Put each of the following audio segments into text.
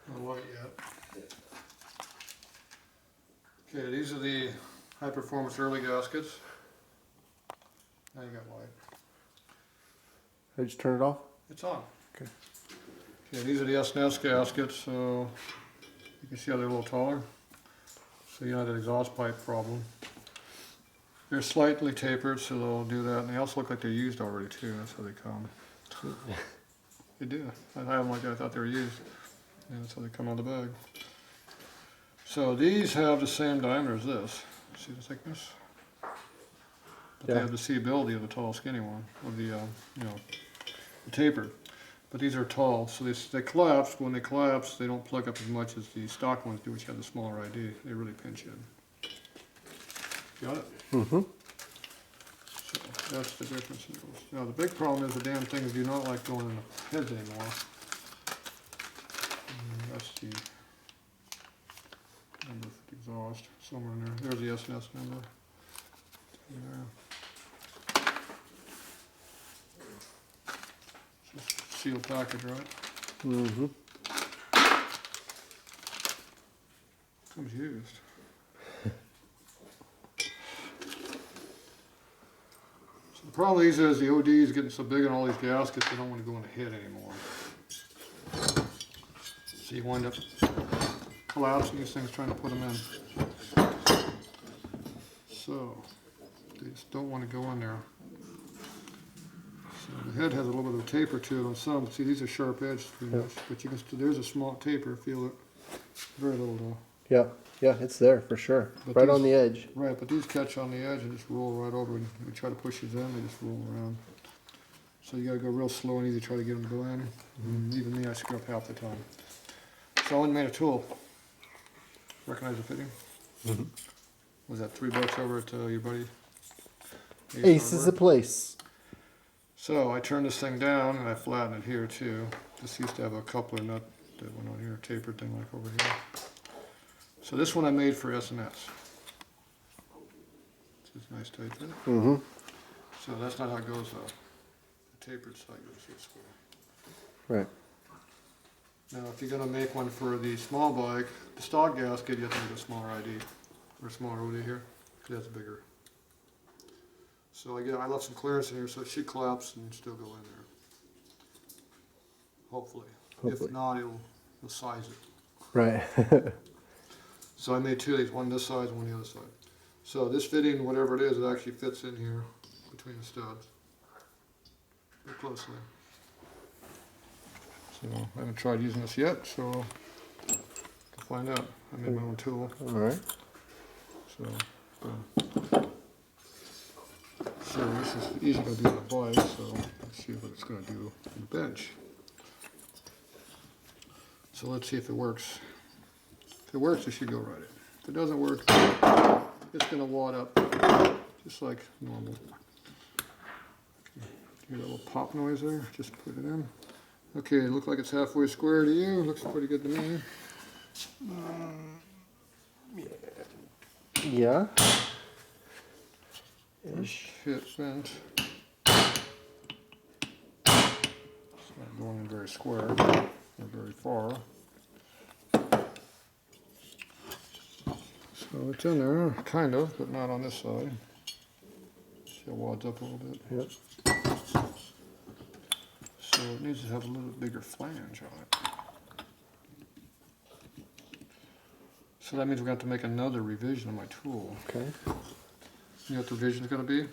No white yet. Okay, these are the high performance early gaskets. Now you got white. I just turn it off? It's on. Okay. Okay, these are the S&S gaskets, so you can see how they're a little taller. So you don't have that exhaust pipe problem. They're slightly tapered, so they'll do that. And they also look like they're used already too. That's how they come. They do. I have them like that. I thought they were used. Yeah, that's how they come out of the bag. So these have the same diameter as this. See the thickness? But they have the seeability of the tall, skinny one, of the the tapered. But these are tall, so they collapse. When they collapse, they don't plug up as much as the stock ones do, which have the smaller ID. They really pinch in. Got it? Mm-hmm. So that's the difference in those. Now the big problem is the damn things do not like going in the heads anymore. And that's the number for the exhaust, somewhere in there. There's the S&S number. There. Just sealed package, right? Mm-hmm. Comes used. So the problem with these is the OD is getting so big on all these gaskets, they don't want to go in the head anymore. So you wind up collapsing these things trying to put them in. So they just don't want to go in there. So the head has a little bit of a taper to it on some. See, these are sharp edged pretty much, but you can still, there's a small taper. Feel it. Very little though. Yeah, yeah, it's there for sure. But Right these, on the edge. Right, but these catch on the edge and just roll right over. And you try to push these in, they just roll around. So you got to go real slow and easy to try to get them to go in. And even me, I screw up half the time. So I went and made a tool. Recognize the fitting? Mm-hmm. Was that $3 over at your buddy? Ace is the place. So I turned this thing down and I flattened it here too. This used to have a coupler nut that went on here, a tapered thing like over here. So this one I made for S&S. It's a nice tight fit. Mm-hmm. So that's not how it goes though. The tapered side goes this way. Right. Now if you're going to make one for the small bike, the stock gasket, you have to make a smaller ID. Or a smaller OD here, because that's bigger. So again, I left some clearance in here so it should collapse and still go in there. Hopefully. If not, it'll size it. Right. So I made two of these, one this side and one the other side. So this fitting, whatever it is, it actually fits in here between the studs. Very closely. So I haven't tried using this yet, so we'll find out. I made my own tool. Alright. So, boom. So this is easy to do on a bike, so let's see what it's going to do on the bench. So let's see if it works. If it works, it should go right in. If it doesn't work, it's going to wad up just like normal. Hear that little pop noise there? Just put it in. Okay, it looks like it's halfway square to you. Looks pretty good to me. Yeah. Hit bent. It's not going in very square or very far. So it's in there, kind of, but not on this side. See how it wads up a little bit. Yep. So it needs to have a little bigger flange on it. So that means we're going to have to make another revision of my tool. Okay. You know what the revision is going to be?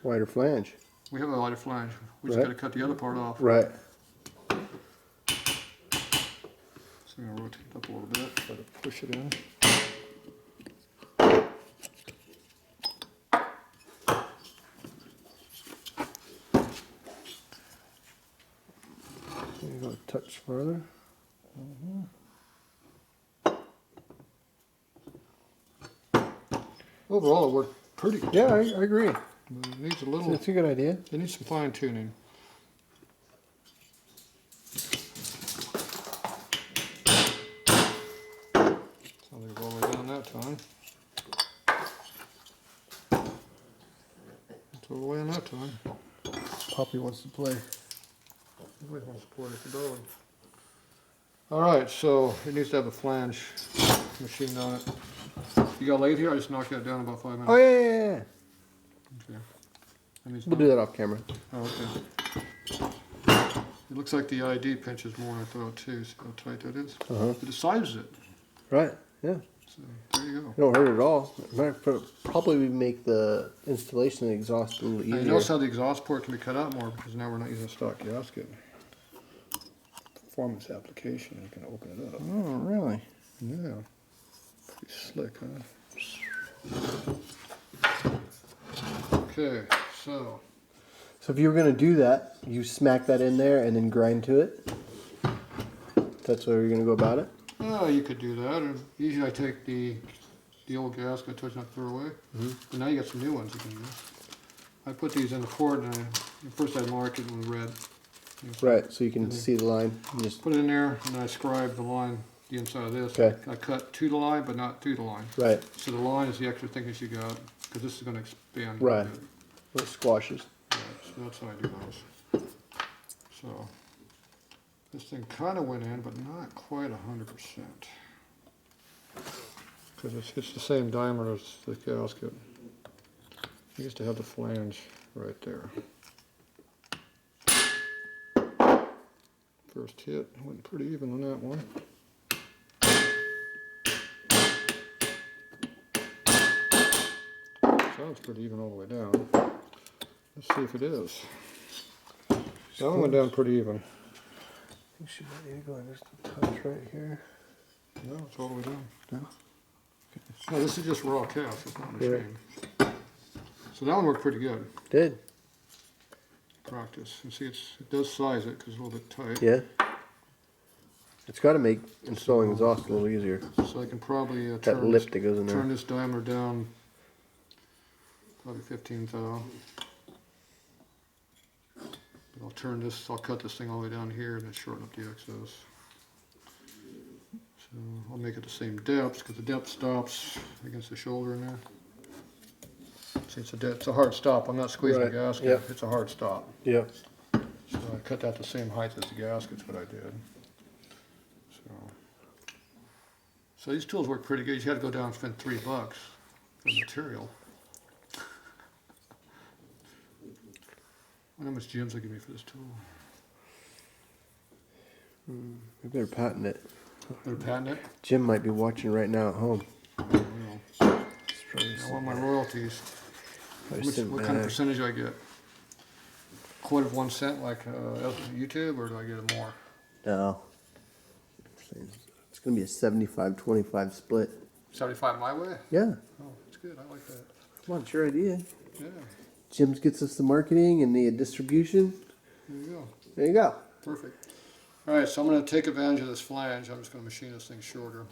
Wider flange. We have a wider flange. We just got to cut the other part off. Right. So I'm going to rotate it up a little bit, try to push it in. You go a touch further. Overall, it worked pretty good. Yeah, I agree. But it needs a little. It's a good idea. It needs some fine tuning. Sounds like it's all the way down that time. It's all the way on that time. Poppy wants to play. He always wants to play with the dog. Alright, so it needs to have a flange machined on it. You got lathe here? I just knocked that down in about 5 minutes. Oh yeah. Okay. That means We'll not- do that off camera. Oh, okay. It looks like the ID pinches more than I thought too. See how tight that is? Uh-huh. It decides it. Right. Yeah. So there you go. It don't hurt at all. Probably make the installation of the exhaust a little Now, easier. you notice how the exhaust port can be cut out more because now we're not using a stock gasket. Performance application, you can open it up. Oh, really? Yeah. Pretty slick, huh? Okay, so. So if you were going to do that, you smack that in there and then grind to it? That's how you're going to go about it? Oh, you could do that. Or usually I take the old gasket, touch not throw away. But now you got some new ones you can use. I put these in the port and first I mark it with red. You know, so Right, so you can see the line. You just put it in there and I scribe the line, the inside of this. Okay. I cut to the line, but not through the line. right, So the line is the extra thickness you got, because this is going to expand. Right. A bit. it squashes. Right, so that's how I do those. So this thing kind of went in, but not quite 100%. Because it's the same diameter as the gasket. I used to have the flange right there. First hit went pretty even on that one. Sounds pretty even all the way down. Let's see if it is. That one went down pretty even. I think she might need to go in just a touch right here. No, it's all the way down. No? No, this is just raw cast, it's not Yeah. machined. So that one worked pretty good. Did? Practice. You see, it does size it because it's a little bit tight. Yeah. It's got to make installing exhaust a little easier. So I can probably That turn lip that goes in there. this diameter down probably 15 thou. But I'll turn this, I'll cut this thing all the way down here and then shorten up the excess. So I'll make it the same depth because the depth stops against the shoulder in there. See, it's a hard stop. I'm not squeezing Right, the gasket. yep. It's a hard stop. Yep. So I cut that the same height as the gasket's what I did. So these tools work pretty good. You had to go down and spend $3 for material. I wonder how much Jim's will give me for this tool. We better patent it. Better patent it? Jim might be watching right now at home. I don't know. I want my royalties. What kind of percentage do I get? 1/4 cent like YouTube, or do I get more? No. It's going to be a 75-25 split. 75 my way? Yeah. Oh, that's good. I like that. Come on, it's your idea. Yeah, Jim's gets us the marketing and the distribution. there you go. There you go. Perfect. All right, so I'm going to take advantage of this flange. I'm just going to machine this thing shorter,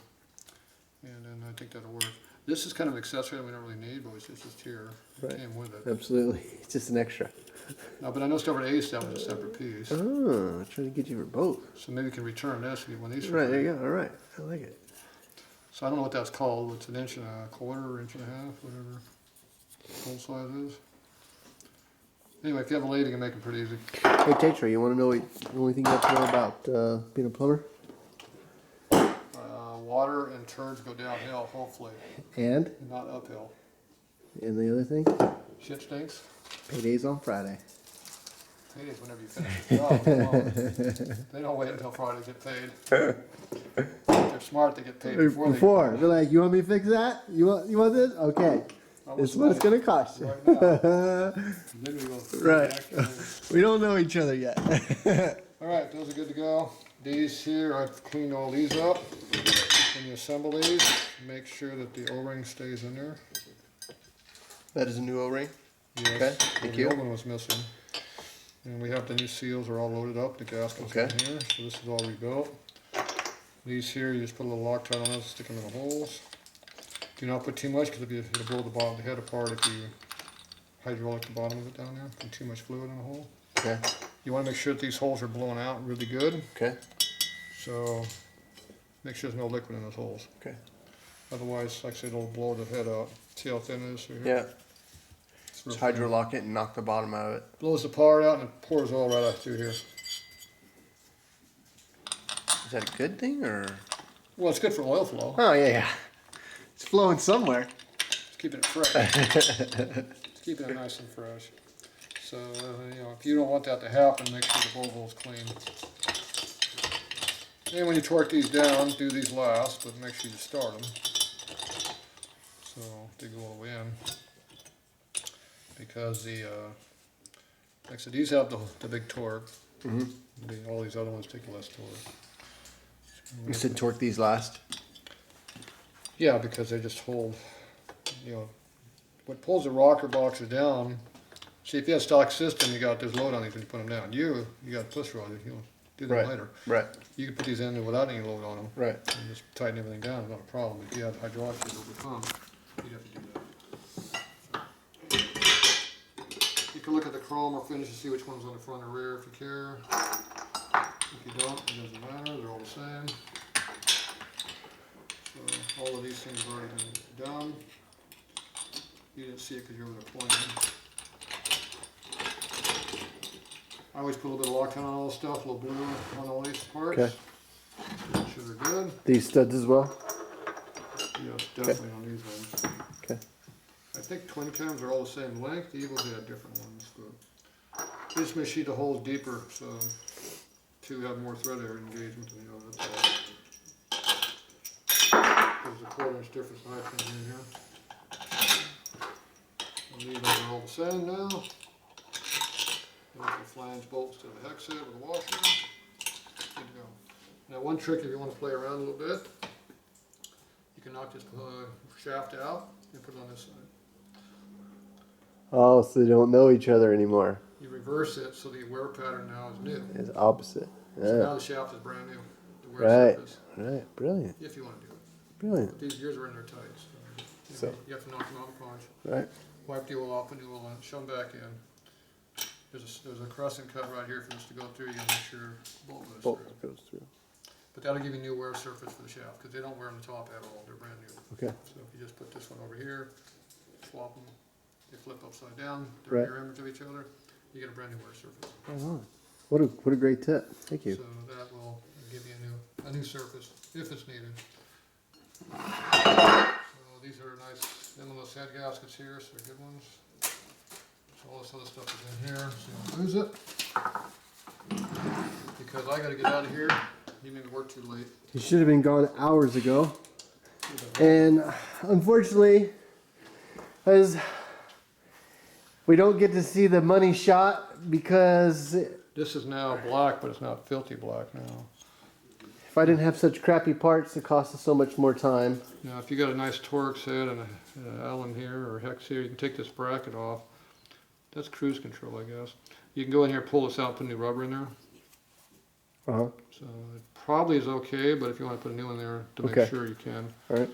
and then I think that'll work. This is kind of an accessory that we don't really need, but it's just here. It Right. came with it. Absolutely. It's just an extra. No, but I noticed over at Ace that was a separate piece. Oh, I'm trying to get you for both. So maybe we can return this and get one of these. for Right, there free. you go. All right. I like it. So I don't know what that's called. It's 1.25 inches, 1.5 inches, whatever full size is. Anyway, if you have a lathe, you can make it pretty easy. Hey, Tatro, you want to know the only thing you have to know about being a plumber? Water and turds go downhill, hopefully, And not uphill. the other thing? Shit stinks. Paydays on Friday. Paydays whenever you finish the job. Come on. They don't wait until Friday to get paid. If they're smart, they get paid before They're like, you want me to fix that? You want this? Okay. This is what it's going to cost you. Right now. Then we go Right. back and- We don't know each other yet. All right, those are good to go. These here, I've cleaned all these up. When you assemble these, make sure that the O-ring stays in there. That is a new O-ring. Yes, Okay, thank the you. old one was missing. And we have the new seals are all loaded up, the gaskets Okay. in here, so this is all rebuilt. These here, you just put a little Loctite on those, stick them in the holes. Do not put too much because it'll blow the bottom of the head apart if you hydraulic the bottom of it down there. Put too much fluid in the hole. Okay. You want to make sure that these holes are blown out really good. Okay. So make sure there's no liquid in those holes. Okay. Otherwise, like I said, it'll blow the head out. See how thin it is through here? Yeah. It's real Just thin. hydrolock it and knock the bottom out of it. Blows the part out and it pours all right out through here. that a good thing or? Well, it's good for oil flow. Oh yeah. It's flowing somewhere. It's keeping it fresh. It's keeping it nice and fresh. So, you know, if you don't want that to happen, make sure the bowl is clean. And when you torque these down, do these last, but make sure you start them. So they go all the way in. Because the, like I said, these have the big torque. All these other ones take less torque. You said torque these last? Yeah, because they just hold, you know, what pulls the rocker boxes down. See, if you have a stock system, you got this load on these when you put them down. You got push rod, you know, do that later. Right. You can put these in without any load on them. Right. And just tighten everything down, it's not a problem. If you have hydraulics over the pump, you'd have to do that. You can look at the chrome or finish to see which one's on the front or rear if you care. If you don't, it doesn't matter, they're all the same. So all of these things have already been done. You didn't see it because you were over there pointing. I always put a little bit of Loctite on all this stuff, a little blue on all these parts. Okay. Make sure they're good. These studs as well? Yes, definitely on these ones. Okay. I think twin cams are all the same length. The Eagles had different ones, but this may sheet the holes deeper, so to have more thread area engagement than the other. That's all. There's a 1/4" difference in height in here. And these are all the same now. There's the flange bolts to the hex head with a washer. Good to go. Now one trick if you want to play around a little bit, you can knock this shaft out and put it on this side. Oh, so they don't know each other anymore. You reverse it so the wear pattern now is new. It's opposite. Yeah. So now the shaft is brand new. The wear surface. Right. Brilliant. If you want to do it. Brilliant. But these gears are in there tight. So you have to knock them out of the punch. Right. Wipe the oil off, put new oil in, shove them back in. There's a crescent cut right here for this to go through. You gotta make sure bolt goes through. But that'll give you new wear surface for the shaft because they don't wear on the top at all. They're brand new. Okay. So if you just put this one over here, swap them, they flip upside down. They're mirror image of each other. You get a brand new wear surface. Oh, what a great tip. Thank you. So that will give you a new surface if it's needed. So these are nice endless head gaskets here, so they're good ones. So all this other stuff is in here, so you don't lose it. Because I gotta get out of here. You made me work too late. You should have been gone hours ago. And unfortunately, as we don't get to see the money shot because This is now black, but it's not filthy black now. if I didn't have such crappy parts, it costs us so much more time. Now, if you got a nice Torx head and an Allen here or hex here, you can take this bracket off. That's cruise control, I guess. You can go in here, pull this out, put new rubber in there. Uh-huh. So it probably is okay, but if you want to put a new one there to make sure, you can. All right.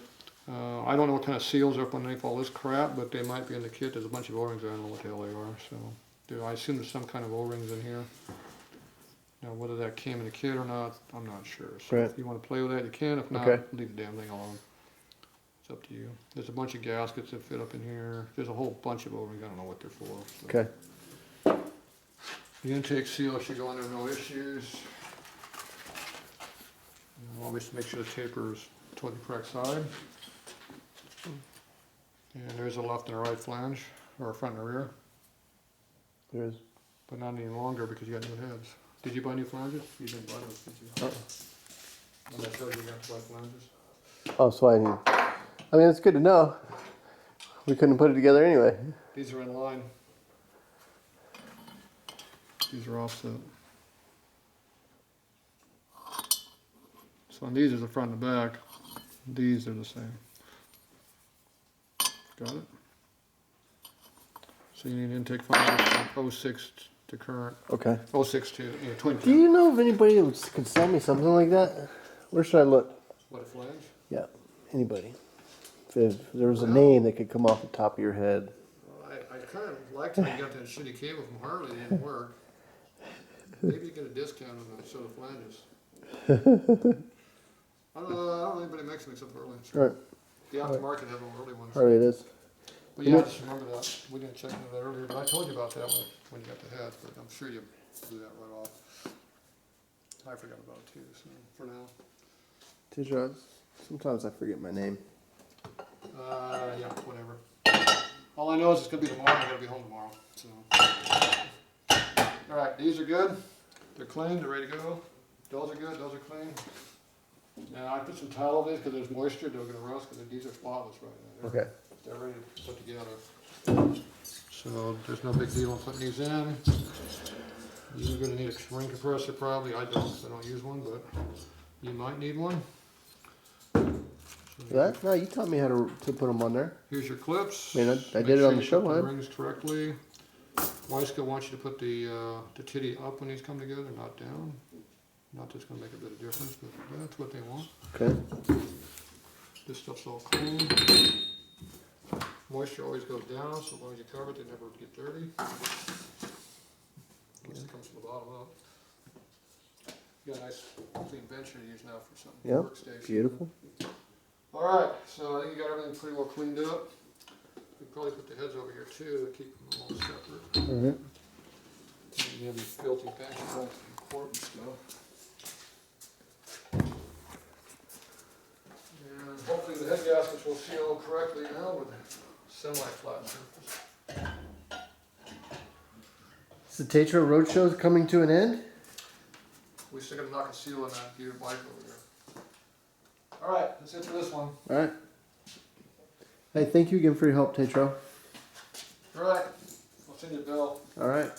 I don't know what kind of seals are up underneath all this crap, but they might be in the kit. There's a bunch of O-rings. I don't know what the hell they are. So I assume there's some kind of O-rings in here. Now, whether that came in the kit or not, I'm not sure. So if you want to play with that, you can. If not, leave the damn thing alone. It's up to you. There's a bunch of gaskets that fit up in here. There's a whole bunch of O-rings. I don't know what they're for. So. Okay. The intake seal should go in there, no issues. And always make sure the taper is toward the correct side. And there's a left and a right flange, or a front and a rear. There is. But not any longer because you got new heads. Did you buy new flanges? You didn't buy those, did you? Oh. When I told you you got to buy flanges. Oh, so I mean, it's good to know. We couldn't put it together anyway. These are in line. These are offset. So on these is the front and the back. These are the same. Got it? So you need intake flanges from 06 to current. Okay. 06 to twin Do cam. you know if anybody could sell me something like that? Where should I look? What, a flange? Yeah, anybody. If there was a name that could come off the top of your head. Well, I kind of liked how you got that shitty cable from Harley. It didn't work. Maybe you get a discount on a set of flanges. I don't know anybody makes them except Harley. All right. The aftermarket have all early ones. Harley it is. But yeah, just remember that. We didn't check into that earlier, but I told you about that when you got the heads, but I'm sure you blew that right off. I forgot about it too, so for now. Tatro, sometimes I forget my name. Yeah, whatever. All I know is it's gonna be tomorrow, I gotta be home tomorrow, so. Alright, these are good. They're clean, they're ready to go. Those are good, those are clean. And I put some towel over these because there's moisture, they're gonna rust, because these are spotless right now. Okay. They're ready to put together. So there's no big deal in putting these in. You're gonna need a ring compressor probably. I don't use one, but you might need one. So No, you taught me how to put them on there. here's your clips. I mean, I Make did it sure on the you show put the line. rings correctly. Weiska wants you to put the titty up when these come together, not down. Not that's gonna make a bit of difference, but that's what they want. Okay. This stuff's all clean. Moisture always goes down, so as long as you cover it, they never get dirty. Unless it comes from the bottom up. You got a nice clean bench here to use now for something. Yep. Workstation. Beautiful. Alright, so I think you got everything pretty well cleaned up. We probably put the heads over here too to keep them all separate. Mm-hmm. You have these filthy benches all important stuff. And hopefully the head gaskets will seal correctly now with semi-flat surface. So Tatro Roadshow is coming to an end. We still gotta knock a seal on that geared bike over there. Alright, that's it for this one. All right. Hey, thank you again for your help, Tatro. Alright, I'll send you a bill. All right.